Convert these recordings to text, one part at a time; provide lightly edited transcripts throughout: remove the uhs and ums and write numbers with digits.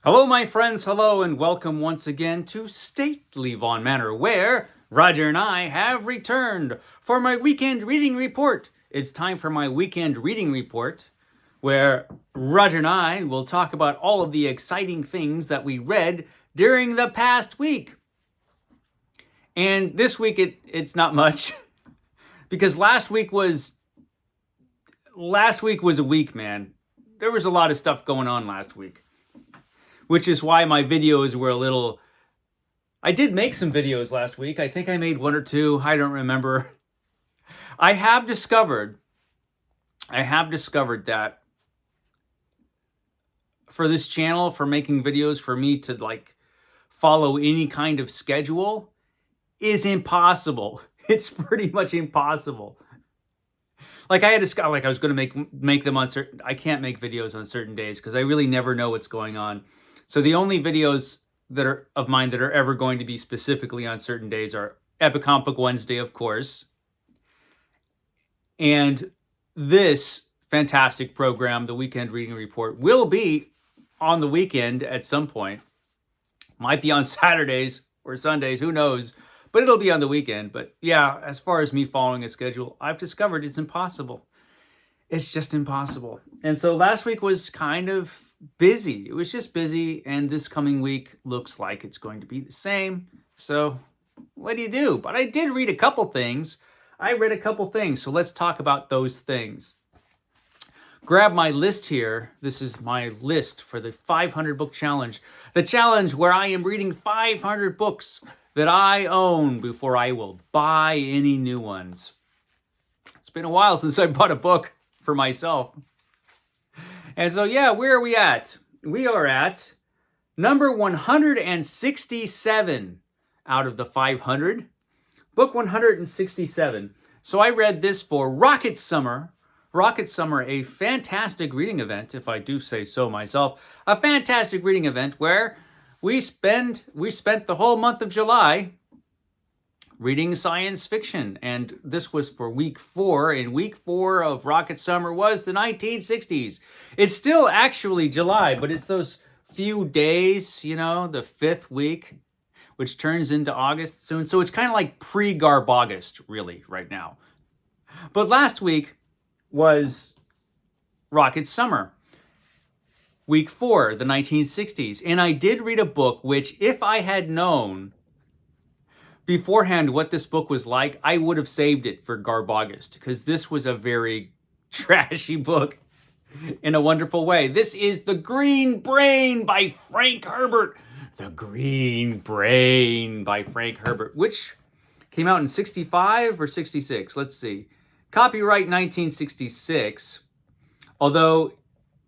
Hello, my friends. Hello, and welcome once again to Stately Vaughan Manor, where Roger and I have returned for my weekend reading report. It's time for my weekend reading report, where Roger and I will talk about all of the exciting things that we read during the past week. And this week, it's not much because last week was a week, man. There was a lot of stuff going on last week, which is why my videos were a little. I did make some videos last week. I think I made one or two. I don't remember. I have discovered that for this channel, for making videos, for me to like follow any kind of schedule is impossible. It's pretty much impossible. Like I was going to make them on certain. I can't make videos on certain days because I really never know what's going on. So the only videos that are of mine that are ever going to be specifically on certain days are Epic Comic Book Wednesday, of course, and this fantastic program, the Weekend Reading Report, will be on the weekend at some point. Might be on Saturdays or Sundays, who knows? But it'll be on the weekend. But yeah, as far as me following a schedule, I've discovered it's impossible. It's just impossible. And so last week was kind of busy. It was just busy, and this coming week looks like it's going to be the same. So what do you do? But I did read a couple things. So let's talk about those things. Grab my list here. This is my list for the 500 book challenge. The challenge where I am reading 500 books that I own before I will buy any new ones. It's been a while since I bought a book for myself. And so, yeah, where are we at? We are at number 167 out of the 500. Book 167. So I read this for Rocket Summer. Rocket Summer, a fantastic reading event, if I do say so myself. A fantastic reading event where we spent the whole month of July reading science fiction. And this was for week 4. And week 4 of Rocket Summer was the 1960s. It's still actually July, but it's those few days, the 5th week, which turns into August soon. So it's kind of like pre-Garb-August, really, right now. But last week was Rocket Summer. Week 4, the 1960s. And I did read a book which, if I had known beforehand what this book was like, I would have saved it for Garb-August, because this was a very trashy book in a wonderful way. This is The Green Brain by Frank Herbert. The Green Brain by Frank Herbert, which came out in 65 or 66. Let's see. Copyright 1966. Although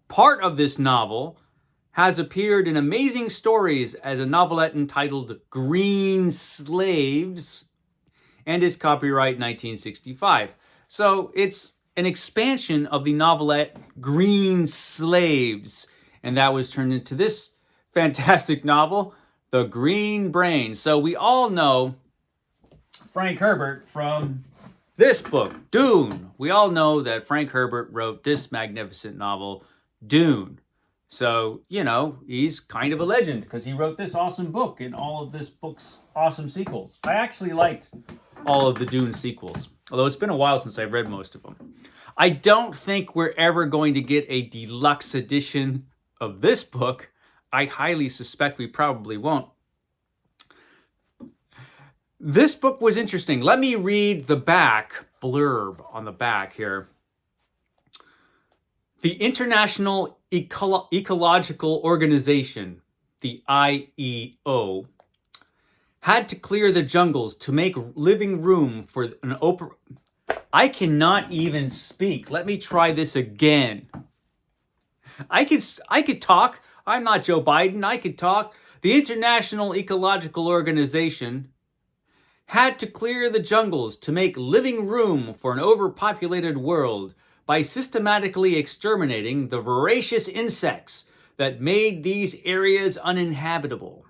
part of this novel has appeared in Amazing Stories as a novelette entitled Green Slaves and is copyright 1965. So it's an expansion of the novelette Green Slaves, and that was turned into this fantastic novel, The Green Brain. So we all know Frank Herbert from this book, Dune. We all know that Frank Herbert wrote this magnificent novel, Dune. So, he's kind of a legend because he wrote this awesome book and all of this book's awesome sequels. I actually liked all of the Dune sequels, although it's been a while since I've read most of them. I don't think we're ever going to get a deluxe edition of this book. I highly suspect we probably won't. This book was interesting. Let me read the back blurb on the back here. The International Ecological Organization, the IEO, had to clear the jungles to make living room for an open. I cannot even speak. Let me try this again. I could talk. I'm not Joe Biden. I could talk. The International Ecological Organization had to clear the jungles to make living room for an overpopulated world by systematically exterminating the voracious insects that made these areas uninhabitable.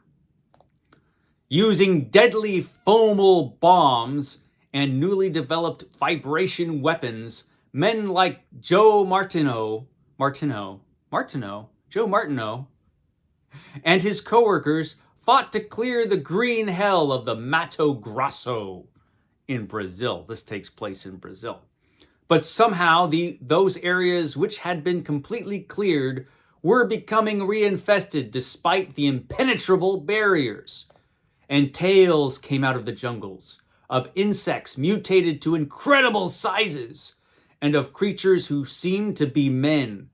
Using deadly foamal bombs and newly developed vibration weapons, men like Joe Martineau, and his coworkers fought to clear the green hell of the Mato Grosso in Brazil. This takes place in Brazil. But somehow those areas which had been completely cleared were becoming reinfested despite the impenetrable barriers. And tales came out of the jungles of insects mutated to incredible sizes, and of creatures who seemed to be men,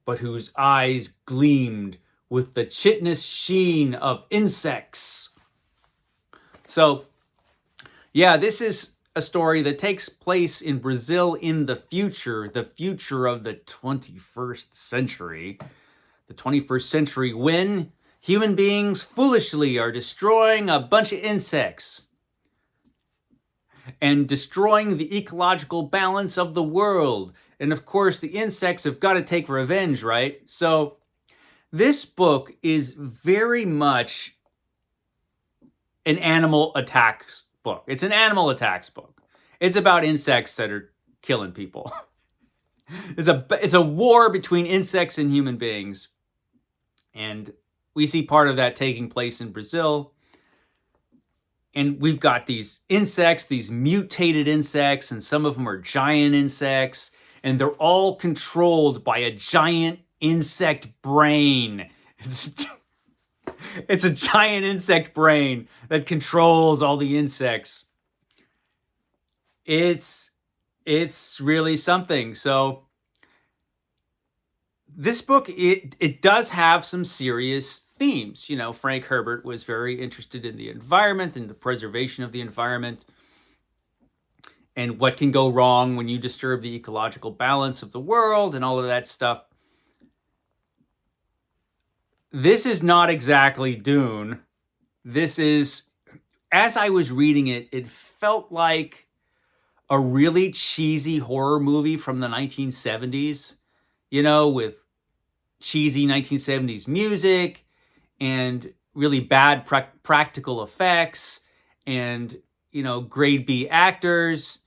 but whose eyes gleamed with the chitinous sheen of insects. So, yeah, this is a story that takes place in Brazil in the future of the 21st century. The 21st century when human beings foolishly are destroying a bunch of insects and destroying the ecological balance of the world. And of course, the insects have got to take revenge, right? So this book is very much an animal attacks book. It's an animal attacks book. It's about insects that are killing people. It's a war between insects and human beings. And we see part of that taking place in Brazil. And we've got these insects, these mutated insects, and some of them are giant insects, and they're all controlled by a giant insect brain. It's a giant insect brain that controls all the insects. It's really something. So this book, it does have some serious themes. You know, Frank Herbert was very interested in the environment and the preservation of the environment and what can go wrong when you disturb the ecological balance of the world and all of that stuff. This is not exactly Dune. This is, as I was reading it, it felt like a really cheesy horror movie from the 1970s, you know, with cheesy 1970s music and really bad practical effects and, you know, grade B actors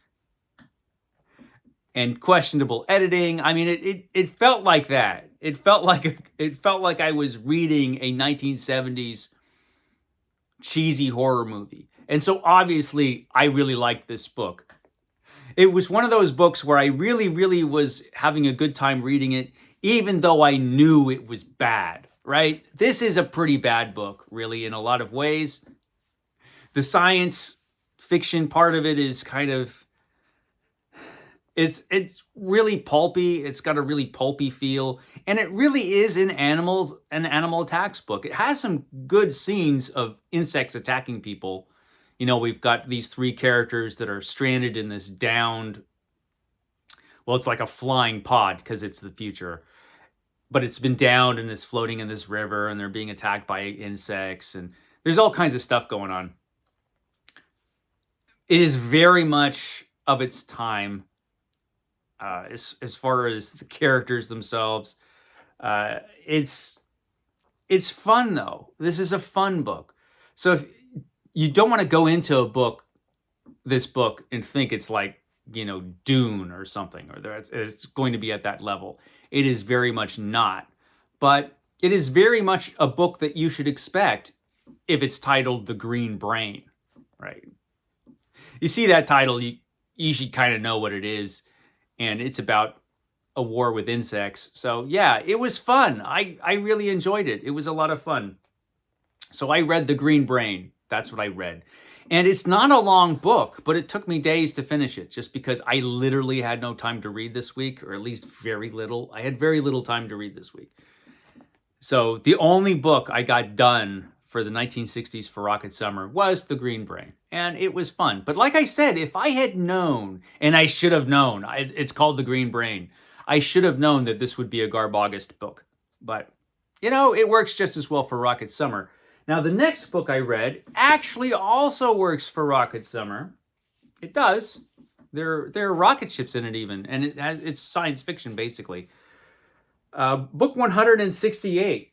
and questionable editing. I mean, it felt like that. It felt like I was reading a 1970s cheesy horror movie. And so obviously I really liked this book. It was one of those books where I really, really was having a good time reading it, even though I knew it was bad, right? This is a pretty bad book, really, in a lot of ways. The science fiction part of it is kind of, it's really pulpy. It's got a really pulpy feel, and it really is an animal attacks book. It has some good scenes of insects attacking people. You know, we've got these three characters that are stranded in this downed, well, it's like a flying pod because it's the future, but it's been downed and it's floating in this river and they're being attacked by insects and there's all kinds of stuff going on. It is very much of its time as far as the characters themselves. It's fun though. This is a fun book. So if you don't want to go into this book and think it's like, you know, Dune or something, or it's going to be at that level. It is very much not. But it is very much a book that you should expect if it's titled The Green Brain, right? You see that title, you should kind of know what it is. And it's about a war with insects. So yeah, it was fun. I really enjoyed it. It was a lot of fun. So I read The Green Brain. That's what I read. And it's not a long book, but it took me days to finish it just because I literally had no time to read this week, or at least very little. I had very little time to read this week. So the only book I got done for the 1960s for Rocket Summer was The Green Brain. And it was fun. But like I said, if I had known, and I should have known, it's called The Green Brain, I should have known that this would be a Garbogist book. But, you know, it works just as well for Rocket Summer. Now, the next book I read actually also works for Rocket Summer. It does. There are rocket ships in it even, and it's science fiction, basically. Book 168.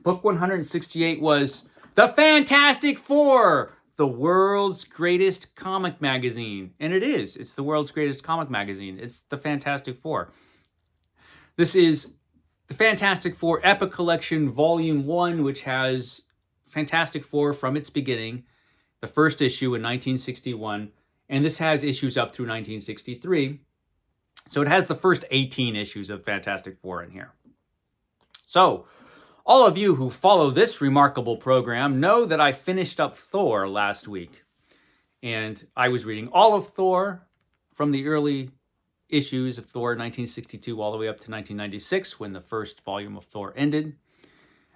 Book 168 was The Fantastic Four, the world's greatest comic magazine. And it is. It's the world's greatest comic magazine. It's The Fantastic Four. This is the Fantastic Four Epic Collection Volume 1, which has Fantastic Four from its beginning, the first issue in 1961, and this has issues up through 1963. So it has the first 18 issues of Fantastic Four in here. So, all of you who follow this remarkable program know that I finished up Thor last week. And I was reading all of Thor from the early issues of Thor 1962 all the way up to 1996 when the first volume of Thor ended.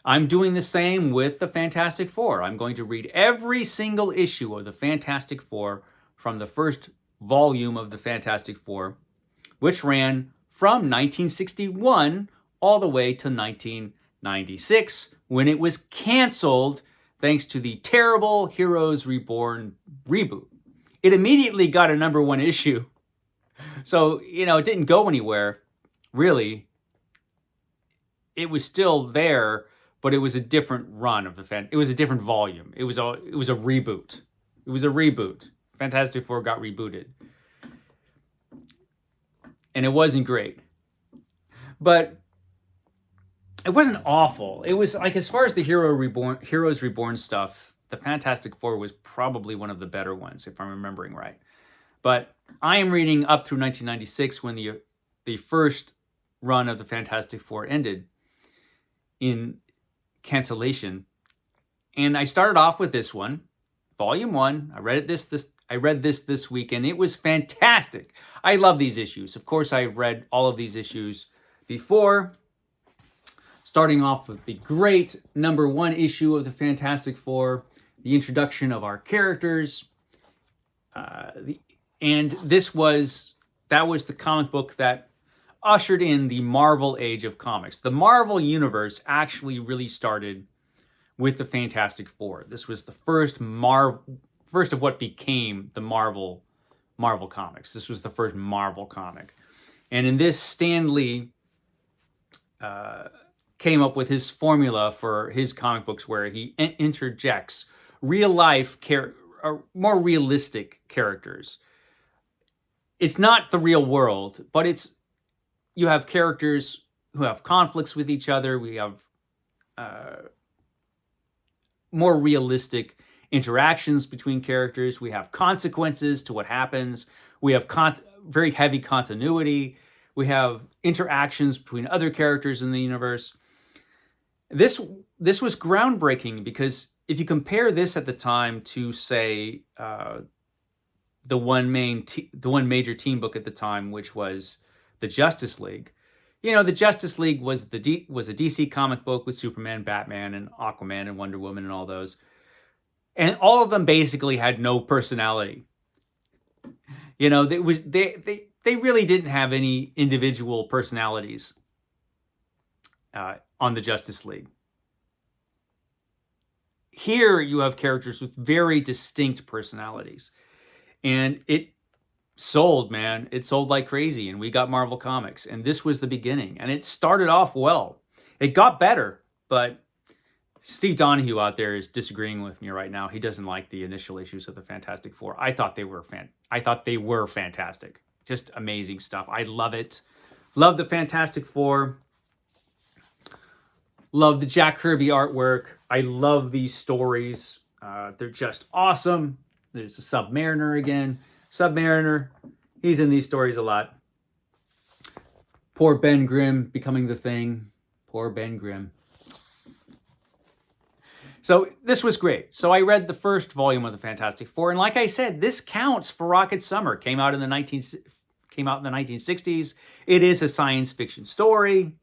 I'm doing the same with the Fantastic Four. I'm going to read every single issue of the Fantastic Four from the first volume of the Fantastic Four, which ran from 1961 all the way to 1996 when it was canceled thanks to the terrible Heroes Reborn reboot. It immediately got a #1 issue. So, it didn't go anywhere, really. It was still there, but it was a different run of it was a different volume. It was a reboot. It was a reboot. Fantastic Four got rebooted. And it wasn't great. But it wasn't awful. It was like, as far as the Heroes Reborn stuff, the Fantastic Four was probably one of the better ones, if I'm remembering right. But I am reading up through 1996 when the first run of the Fantastic Four ended in cancellation. And I started off with this one, Volume 1. I read this week, and it was fantastic. I love these issues. Of course, I've read all of these issues before. Starting off with the great #1 issue of the Fantastic Four, the introduction of our characters, and that was the comic book that ushered in the Marvel age of comics. The Marvel universe actually really started with the Fantastic Four. This was the first of what became the Marvel comics. This was the first Marvel comic, and in this, Stan Lee came up with his formula for his comic books, where he interjects real life more realistic characters. It's not the real world, but you have characters who have conflicts with each other. We have more realistic interactions between characters. We have consequences to what happens. We have very heavy continuity. We have interactions between other characters in the universe. This was groundbreaking, because if you compare this at the time to, say, the one major team book at the time, which was the Justice League. The Justice League was a DC comic book with Superman, Batman, and Aquaman, and Wonder Woman, and all those. And all of them basically had no personality. They really didn't have any individual personalities on the Justice League. Here you have characters with very distinct personalities. And it sold, man. It sold like crazy, and we got Marvel Comics. And this was the beginning. And it started off well. It got better, but Steve Donahue out there is disagreeing with me right now. He doesn't like the initial issues of the Fantastic Four. I thought they were fantastic. Just amazing stuff. I love it. Love the Fantastic Four. Love the Jack Kirby artwork. I love these stories. They're just awesome. There's the Submariner again. Submariner, he's in these stories a lot. Poor Ben Grimm becoming the Thing. Poor Ben Grimm. So this was great. So I read the first volume of the Fantastic Four, and like I said, this counts for Rocket Summer. Came out in the 1960s. It is a science fiction story.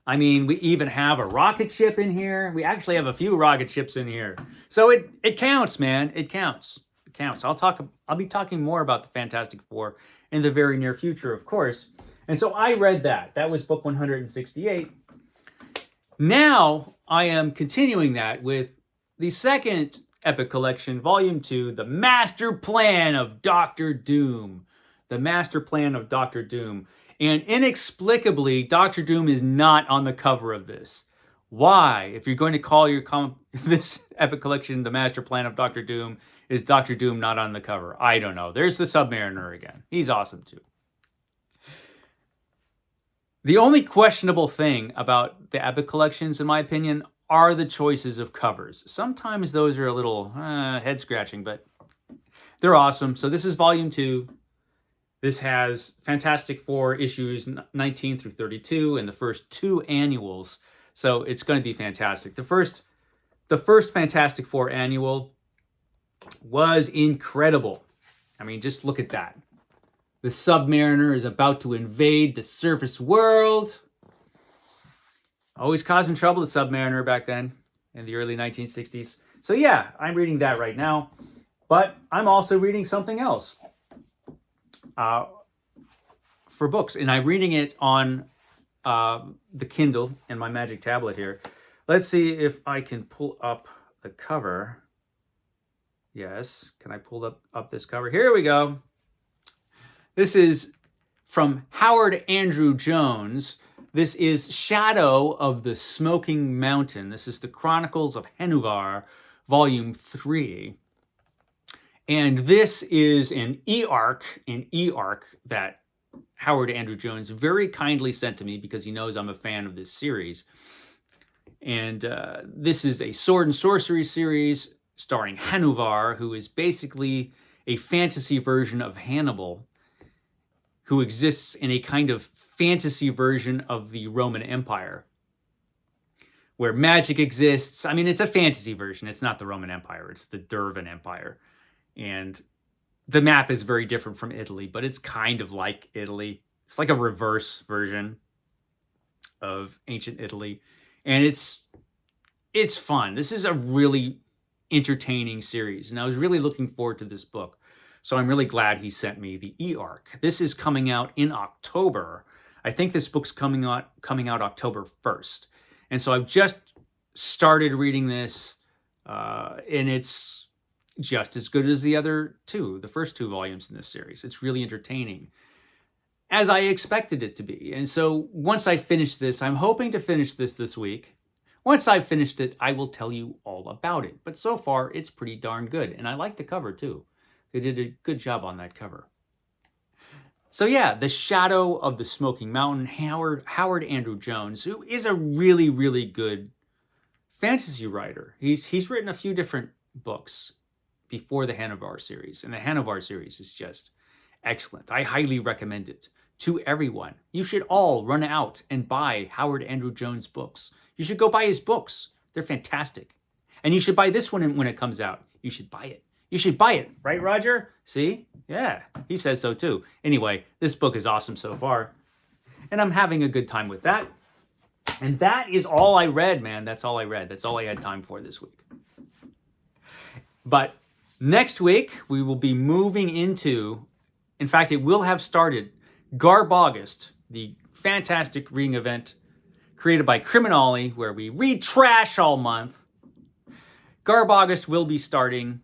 I mean, we even have a rocket ship in here. We actually have a few rocket ships in here. So it counts, man. It counts. It counts. I'll be talking more about the Fantastic Four in the very near future, of course. And so I read that. That was book 168. Now I am continuing that with the second epic collection, volume 2, The Master Plan of Dr. Doom. The Master Plan of Dr. Doom. And inexplicably, Dr. Doom is not on the cover of this. Why? If you're going to call this epic collection The Master Plan of Dr. Doom, is Dr. Doom not on the cover? I don't know. There's the Submariner again. He's awesome too. The only questionable thing about the Epic collections, in my opinion, are the choices of covers. Sometimes those are a little head-scratching, but they're awesome. So this is volume 2. This has Fantastic Four issues 19 through 32 and the first 2 annuals. So it's going to be fantastic. The first Fantastic Four annual was incredible. I mean, just look at that. The Submariner is about to invade the surface world. Always causing trouble, the Submariner back then in the early 1960s. So yeah, I'm reading that right now. But I'm also reading something else for books. And I'm reading it on the Kindle and my Magic Tablet here. Let's see if I can pull up the cover. Yes, can I pull up this cover? Here we go. This is from Howard Andrew Jones. This is Shadow of the Smoking Mountain. This is the Chronicles of Henuvar, Volume 3. And this is an e-arc that Howard Andrew Jones very kindly sent to me because he knows I'm a fan of this series. And this is a sword and sorcery series starring Henuvar, who is basically a fantasy version of Hannibal, who exists in a kind of fantasy version of the Roman Empire, where magic exists. I mean, it's a fantasy version. It's not the Roman Empire. It's the Dervan Empire. And the map is very different from Italy, but it's kind of like Italy. It's like a reverse version of ancient Italy. And it's fun. This is a really entertaining series. And I was really looking forward to this book. So I'm really glad he sent me the e-arc. This is coming out in October. I think this book's coming out October 1st. And so I've just started reading this, and it's just as good as the other two, the first 2 volumes in this series. It's really entertaining, as I expected it to be. And so once I finish this, I'm hoping to finish this week. Once I've finished it, I will tell you all about it. But so far, it's pretty darn good. And I like the cover too. They did a good job on that cover. So yeah, The Shadow of the Smoking Mountain, Howard Andrew Jones, who is a really, really good fantasy writer. He's written a few different books before the Henuvar series, and the Henuvar series is just excellent. I highly recommend it to everyone. You should all run out and buy Howard Andrew Jones books. You should go buy his books. They're fantastic. And you should buy this one when it comes out. You should buy it. You should buy it, right, Roger? See? Yeah, he says so too. Anyway, this book is awesome so far, and I'm having a good time with that. And that is all I read, man. That's all I read. That's all I had time for this week. But next week, we will be moving into, in fact, it will have started, Garb August, the fantastic reading event created by CriminOlly, where we read trash all month. Garb August will be starting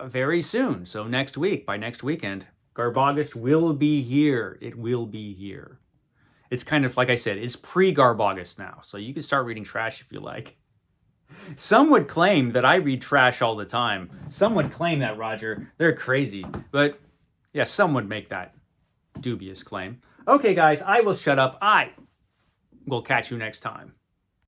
very soon. So next week, by next weekend, Garb August will be here. It will be here. It's kind of, like I said, it's pre-Garb August now. So you can start reading trash if you like. Some would claim that I read trash all the time. Some would claim that, Roger. They're crazy. But yeah, some would make that dubious claim. Okay, guys, I will shut up. I will catch you next time.